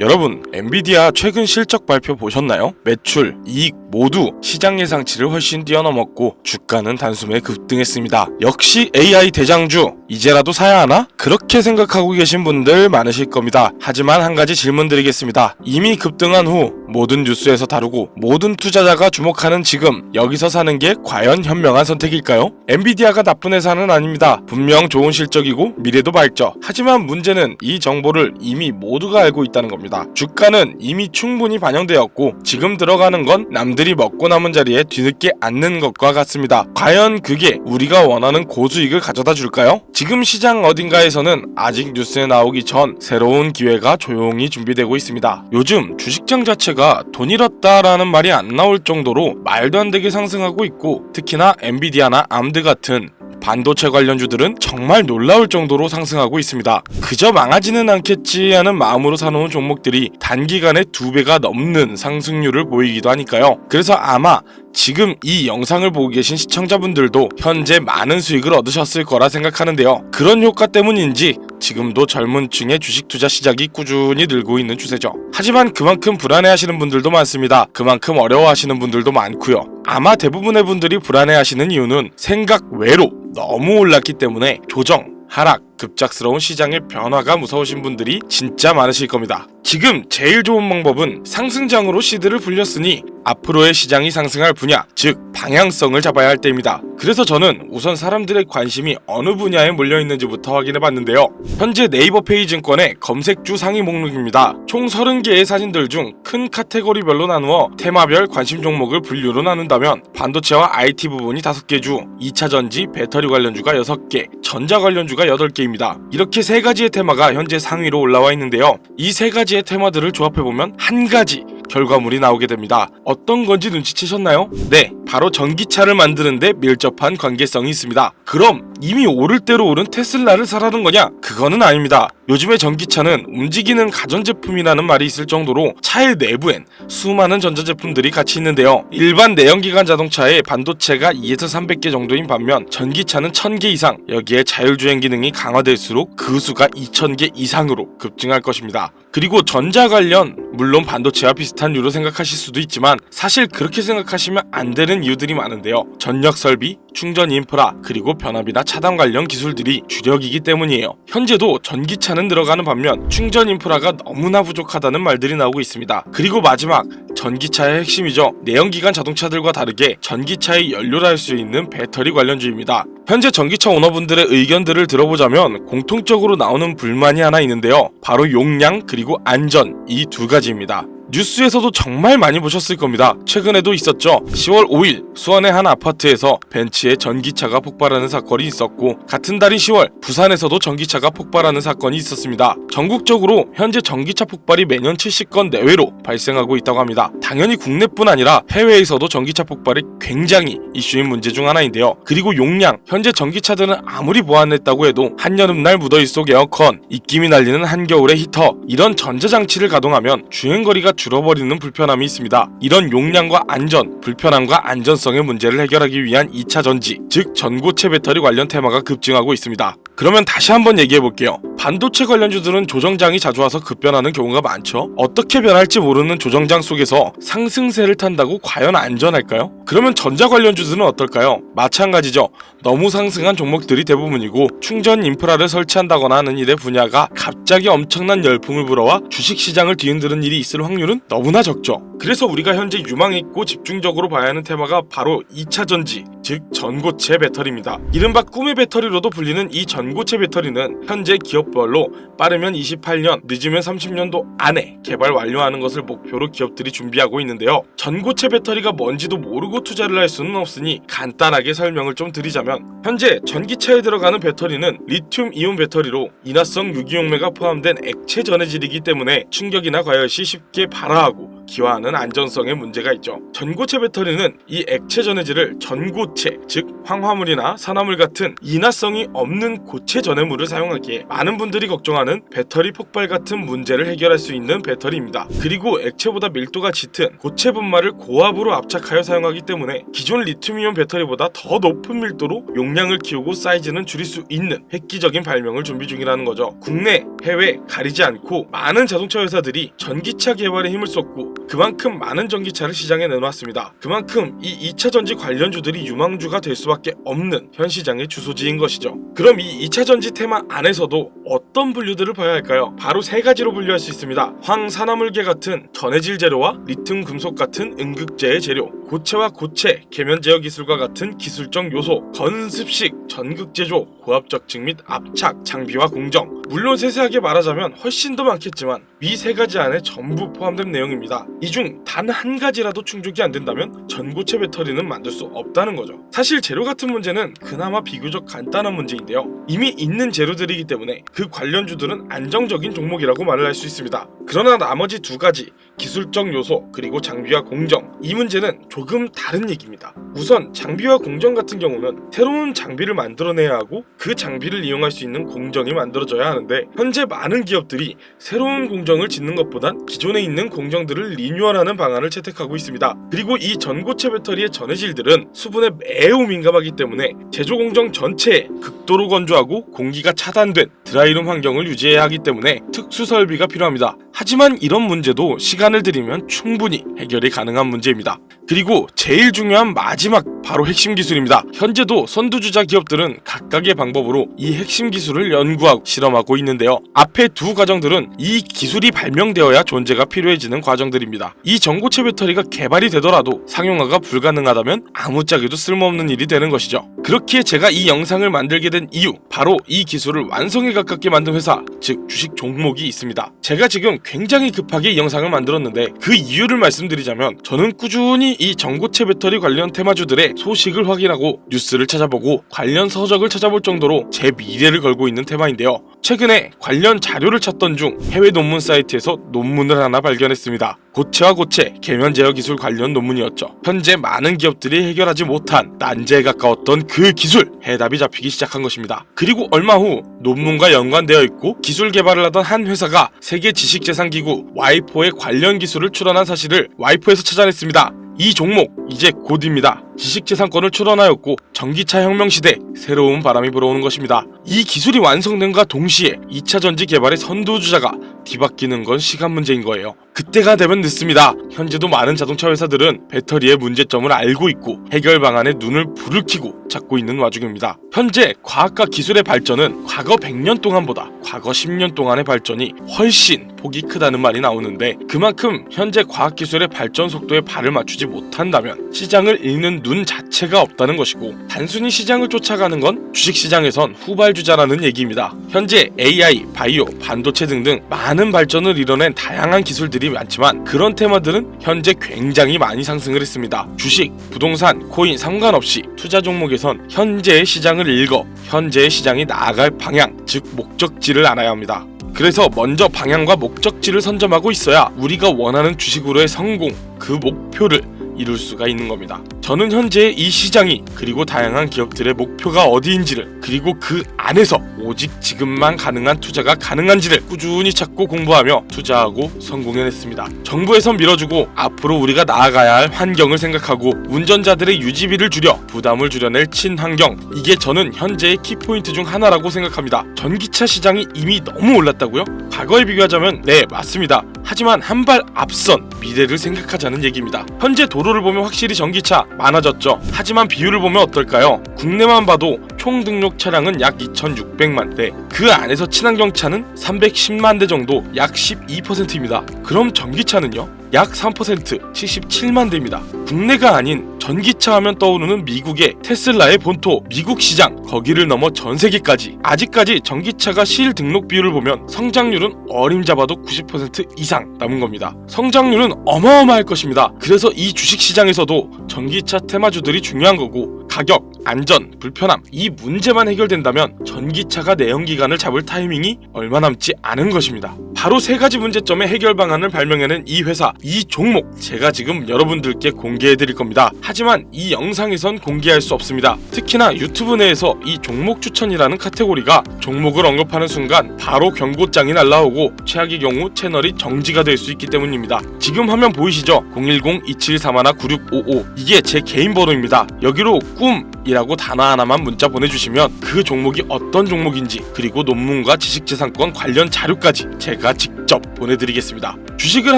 여러분, 엔비디아 최근 실적 발표 보셨나요? 매출, 이익 모두 시장 예상치를 훨씬 뛰어넘었고 주가는 단숨에 급등했습니다. 역시 AI 대장주, 이제라도 사야 하나? 그렇게 생각하고 계신 분들 많으실 겁니다. 하지만 한 가지 질문 드리겠습니다. 이미 급등한 후 모든 뉴스에서 다루고 모든 투자자가 주목하는 지금 여기서 사는 게 과연 현명한 선택일까요? 엔비디아가 나쁜 회사는 아닙니다. 분명 좋은 실적이고 미래도 밝죠. 하지만 문제는 이 정보를 이미 모두가 알고 있다는 겁니다. 주가는 이미 충분히 반영되었고 지금 들어가는 건 남들이 먹고 남은 자리에 뒤늦게 앉는 것과 같습니다. 과연 그게 우리가 원하는 고수익을 가져다 줄까요? 지금 시장 어딘가에서는 아직 뉴스에 나오기 전 새로운 기회가 조용히 준비되고 있습니다. 요즘 주식장 자체가 돈 잃었다라는 말이 안 나올 정도로 말도 안 되게 상승하고 있고 특히나 엔비디아나 암드 같은 반도체 관련주들은 정말 놀라울 정도로 상승하고 있습니다. 그저 망하지는 않겠지 하는 마음으로 사놓은 종목들이 단기간에 2배가 넘는 상승률을 보이기도 하니까요. 그래서 아마 지금 이 영상을 보고 계신 시청자분들도 현재 많은 수익을 얻으셨을 거라 생각하는데요. 그런 효과 때문인지 지금도 젊은 층의 주식 투자 시작이 꾸준히 늘고 있는 추세죠. 하지만 그만큼 불안해하시는 분들도 많습니다. 그만큼 어려워하시는 분들도 많고요. 아마 대부분의 분들이 불안해하시는 이유는 생각 외로 너무 올랐기 때문에 조정, 하락, 급작스러운 시장의 변화가 무서우신 분들이 진짜 많으실 겁니다. 지금 제일 좋은 방법은 상승장으로 시드를 불렸으니 앞으로의 시장이 상승할 분야, 즉 방향성을 잡아야 할 때입니다. 그래서 저는 우선 사람들의 관심이 어느 분야에 몰려있는지부터 확인해봤는데요. 현재 네이버 페이증권의 검색주 상위 목록입니다. 총 30개의 사진들 중 큰 카테고리별로 나누어 테마별 관심 종목을 분류로 나눈다면 반도체와 IT 부분이 5개 주, 2차전지, 배터리 관련주가 6개, 전자 관련주가 8개입니다. 이렇게 3가지의 테마가 현재 상위로 올라와 있는데요. 이 3가지의 테마들을 조합해보면 한 가지 결과물이 나오게 됩니다. 어떤 건지 눈치채셨나요? 네, 바로 전기차를 만드는데 밀접한 관계성이 있습니다. 그럼 이미 오를 대로 오른 테슬라를 사라는 거냐? 그거는 아닙니다. 요즘의 전기차는 움직이는 가전제품이라는 말이 있을 정도로 차의 내부엔 수많은 전자제품들이 같이 있는데요. 일반 내연기관 자동차의 반도체가 2에서 300개 정도인 반면 전기차는 1000개 이상, 여기에 자율주행 기능이 강화될수록 그 수가 2000개 이상으로 급증할 것입니다. 그리고 전자 관련, 물론 반도체와 비슷한 류로 생각하실 수도 있지만 사실 그렇게 생각하시면 안 되는 이유들이 많은데요. 전력 설비, 충전 인프라, 그리고 변압이나 차단 관련 기술들이 주력이기 때문이에요. 현재도 전기차는 들어가는 반면 충전 인프라가 너무나 부족하다는 말들이 나오고 있습니다. 그리고 마지막, 전기차의 핵심이죠. 내연기관 자동차들과 다르게 전기차의 연료라 할 수 있는 배터리 관련주입니다. 현재 전기차 오너분들의 의견들을 들어보자면 공통적으로 나오는 불만이 하나 있는데요. 바로 용량 그리고 안전, 이 2가지입니다. 뉴스에서도 정말 많이 보셨을 겁니다. 최근에도 있었죠. 10월 5일 수원의 한 아파트에서 벤츠의 전기차가 폭발하는 사건이 있었고 같은 달인 10월 부산에서도 전기차가 폭발하는 사건이 있었습니다. 전국적으로 현재 전기차 폭발이 매년 70건 내외로 발생하고 있다고 합니다. 당연히 국내뿐 아니라 해외에서도 전기차 폭발이 굉장히 이슈인 문제 중 하나인데요. 그리고 용량, 현재 전기차들은 아무리 보완했다고 해도 한여름날 무더위 속 에어컨, 입김이 날리는 한겨울의 히터, 이런 전자장치를 가동하면 주행거리가 줄어버리는 불편함이 있습니다. 이런 용량과 안전, 불편함과 안전성의 문제를 해결하기 위한 2차전지, 즉 전고체 배터리 관련 테마가 급증하고 있습니다. 그러면 다시 한번 얘기해볼게요. 반도체 관련주들은 조정장이 자주 와서 급변하는 경우가 많죠. 어떻게 변할지 모르는 조정장 속에서 상승세를 탄다고 과연 안전할까요? 그러면 전자 관련주들은 어떨까요? 마찬가지죠. 너무 상승한 종목들이 대부분이고 충전 인프라를 설치한다거나 하는 일의 분야가 갑자기 엄청난 열풍을 불어와 주식시장을 뒤흔드는 일이 있을 확률은 너무나 적죠. 그래서 우리가 현재 유망있고 집중적으로 봐야 하는 테마가 바로 2차전지, 즉 전고체 배터리입니다. 이른바 꿈의 배터리로도 불리는 이 전고체 배터리는 현재 기업별로 빠르면 28년, 늦으면 30년도 안에 개발 완료하는 것을 목표로 기업들이 준비하고 있는데요. 전고체 배터리가 뭔지도 모르고 투자를 할 수는 없으니 간단하게 설명을 좀 드리자면 현재 전기차에 들어가는 배터리는 리튬 이온 배터리로 인화성 유기용매가 포함된 액체 전해질이기 때문에 충격이나 과열 시 쉽게 발화하고 기화하는 안전성에 문제가 있죠. 전고체 배터리는 이 액체 전해질을 전고체, 즉 황화물이나 산화물 같은 인화성이 없는 고체 전해물을 사용하기에 많은 분들이 걱정하는 배터리 폭발 같은 문제를 해결할 수 있는 배터리입니다. 그리고 액체보다 밀도가 짙은 고체 분말을 고압으로 압착하여 사용하기 때문에 기존 리튬이온 배터리보다 더 높은 밀도로 용량을 키우고 사이즈는 줄일 수 있는 획기적인 발명을 준비 중이라는 거죠. 국내, 해외 가리지 않고 많은 자동차 회사들이 전기차 개발에 힘을 쏟고 그만큼 많은 전기차를 시장에 내놓았습니다. 그만큼 이 2차 전지 관련주들이 유망주가 될 수밖에 없는 현 시장의 주소지인 것이죠. 그럼 이 2차 전지 테마 안에서도 어떤 분류들을 봐야 할까요? 바로 세 가지로 분류할 수 있습니다. 황산화물계 같은 전해질 재료와 리튬 금속 같은 음극재의 재료, 고체와 고체, 계면 제어 기술과 같은 기술적 요소, 건습식, 전극제조, 고압 적층 및 압착, 장비와 공정. 물론 세세하게 말하자면 훨씬 더 많겠지만 위 세 가지 안에 전부 포함된 내용입니다. 이 중 단 한 가지라도 충족이 안 된다면 전고체 배터리는 만들 수 없다는 거죠. 사실 재료 같은 문제는 그나마 비교적 간단한 문제인데요. 이미 있는 재료들이기 때문에 그 관련주들은 안정적인 종목이라고 말을 할 수 있습니다. 그러나 나머지 두 가지, 기술적 요소 그리고 장비와 공정, 이 문제는 조금 다른 얘기입니다. 우선 장비와 공정 같은 경우는 새로운 장비를 만들어내야 하고 그 장비를 이용할 수 있는 공정이 만들어져야 하는데 현재 많은 기업들이 새로운 공정을 짓는 것보단 기존에 있는 공정들을 리뉴얼하는 방안을 채택하고 있습니다. 그리고 이 전고체 배터리의 전해질들은 수분에 매우 민감하기 때문에 제조 공정 전체에 극도로 건조하고 공기가 차단된 드라이룸 환경을 유지해야 하기 때문에 특수 설비가 필요합니다. 하지만 이런 문제도 시간을 들이면 충분히 해결이 가능한 문제입니다. 그리고 제일 중요한 마지막, 바로 핵심 기술입니다. 현재도 선두주자 기업들은 각각의 방법으로 이 핵심 기술을 연구하고 실험하고 있는데요. 앞에 두 과정들은 이 기술이 발명되어야 존재가 필요해지는 과정들입니다. 이 전고체 배터리가 개발이 되더라도 상용화가 불가능하다면 아무짝에도 쓸모없는 일이 되는 것이죠. 그렇기에 제가 이 영상을 만들게 된 이유, 바로 이 기술을 완성에 가깝게 만든 회사, 즉 주식 종목이 있습니다. 제가 지금 굉장히 급하게 이 영상을 만들었는데 그 이유를 말씀드리자면, 저는 꾸준히 이 전고체 배터리 관련 테마주들의 소식을 확인하고 뉴스를 찾아보고 관련 서적을 찾아볼 정도로 제 미래를 걸고 있는 테마인데요. 최근에 관련 자료를 찾던 중 해외 논문 사이트에서 논문을 하나 발견했습니다. 고체와 고체, 계면 제어 기술 관련 논문이었죠. 현재 많은 기업들이 해결하지 못한 난제에 가까웠던 그 기술, 해답이 잡히기 시작한 것입니다. 그리고 얼마 후 논문과 연관되어 있고 기술 개발을 하던 한 회사가 세계 지식재산기구 와이포의 관련 기술을 출원한 사실을 와이포에서 찾아냈습니다. 이 종목 이제 곧입니다. 지식재산권을 출원하였고 전기차 혁명 시대 새로운 바람이 불어오는 것입니다. 이 기술이 완성됨과 동시에 2차 전지 개발의 선두주자가 뒤바뀌는 건 시간 문제인 거예요. 그때가 되면 늦습니다. 현재도 많은 자동차 회사들은 배터리의 문제점을 알고 있고 해결 방안에 눈을 불을 켜고 찾고 있는 와중입니다. 현재 과학과 기술의 발전은 과거 100년 동안보다 과거 10년 동안의 발전이 훨씬 폭이 크다는 말이 나오는데, 그만큼 현재 과학기술의 발전 속도에 발을 맞추지 못한다면 시장을 읽는 눈 자체가 없다는 것이고, 단순히 시장을 쫓아가는 건 주식시장에선 후발주자라는 얘기입니다. 현재 AI, 바이오, 반도체 등등 많은 발전을 이뤄낸 다양한 기술들이 많지만 그런 테마들은 현재 굉장히 많이 상승을 했습니다. 주식, 부동산, 코인 상관없이 투자 종목에선 현재의 시장을 읽어 현재의 시장이 나아갈 방향, 즉 목적지를 알아야 합니다. 그래서 먼저 방향과 목적지를 선점하고 있어야 우리가 원하는 주식으로의 성공, 그 목표를 이룰 수가 있는 겁니다. 저는 현재 이 시장이, 그리고 다양한 기업들의 목표가 어디인지를, 그리고 그 안에서 오직 지금만 가능한 투자가 가능한지를 꾸준히 찾고 공부하며 투자하고 성공해냈습니다. 정부에선 밀어주고 앞으로 우리가 나아가야 할 환경을 생각하고 운전자들의 유지비를 줄여 부담을 줄여낼 친환경, 이게 저는 현재의 키포인트 중 하나라고 생각합니다. 전기차 시장이 이미 너무 올랐다고요? 과거에 비교하자면 네, 맞습니다. 하지만 한 발 앞선 미래를 생각하자는 얘기입니다. 현재 도로를 보면 확실히 전기차 많아졌죠. 하지만 비율을 보면 어떨까요? 국내만 봐도 총 등록 차량은 약 2,600만 대, 그 안에서 친환경차는 310만 대 정도, 약 12%입니다. 그럼 전기차는요? 약 3%, 77만 대입니다. 국내가 아닌 전기차 하면 떠오르는 미국의 테슬라의 본토, 미국 시장, 거기를 넘어 전 세계까지 아직까지 전기차가 실 등록 비율을 보면 성장률은 어림잡아도 90% 이상 남은 겁니다. 성장률은 어마어마할 것입니다. 그래서 이 주식시장에서도 전기차 테마주들이 중요한 거고, 가격, 안전, 불편함 이 문제만 해결된다면 전기차가 내연기관을 잡을 타이밍이 얼마 남지 않은 것입니다. 바로 세 가지 문제점의 해결 방안을 발명해낸 이 회사, 이 종목 제가 지금 여러분들께 공개해드릴 겁니다. 하지만 이 영상에선 공개할 수 없습니다. 특히나 유튜브 내에서 이 종목 추천이라는 카테고리가 종목을 언급하는 순간 바로 경고장이 날라오고 최악의 경우 채널이 정지가 될 수 있기 때문입니다. 지금 화면 보이시죠? 010-2731-9655 이게 제 개인 번호입니다. 여기로 꿈이라고 단어 하나만 문자 보내주시면 그 종목이 어떤 종목인지 그리고 논문과 지식재산권 관련 자료까지 제가 직접 보내드리겠습니다. 주식을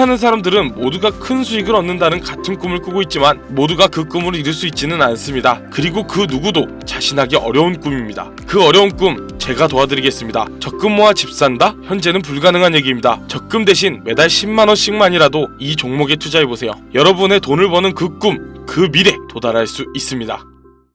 하는 사람들은 모두가 큰 수익을 얻는다는 같은 꿈을 꾸고 있지만 모두가 그 꿈을 이룰 수 있지는 않습니다. 그리고 그 누구도 자신하기 어려운 꿈입니다. 그 어려운 꿈 제가 도와드리겠습니다. 적금 모아 집 산다? 현재는 불가능한 얘기입니다. 적금 대신 매달 10만원씩만이라도 이 종목에 투자해보세요. 여러분의 돈을 버는 그 꿈, 그 미래 도달할 수 있습니다.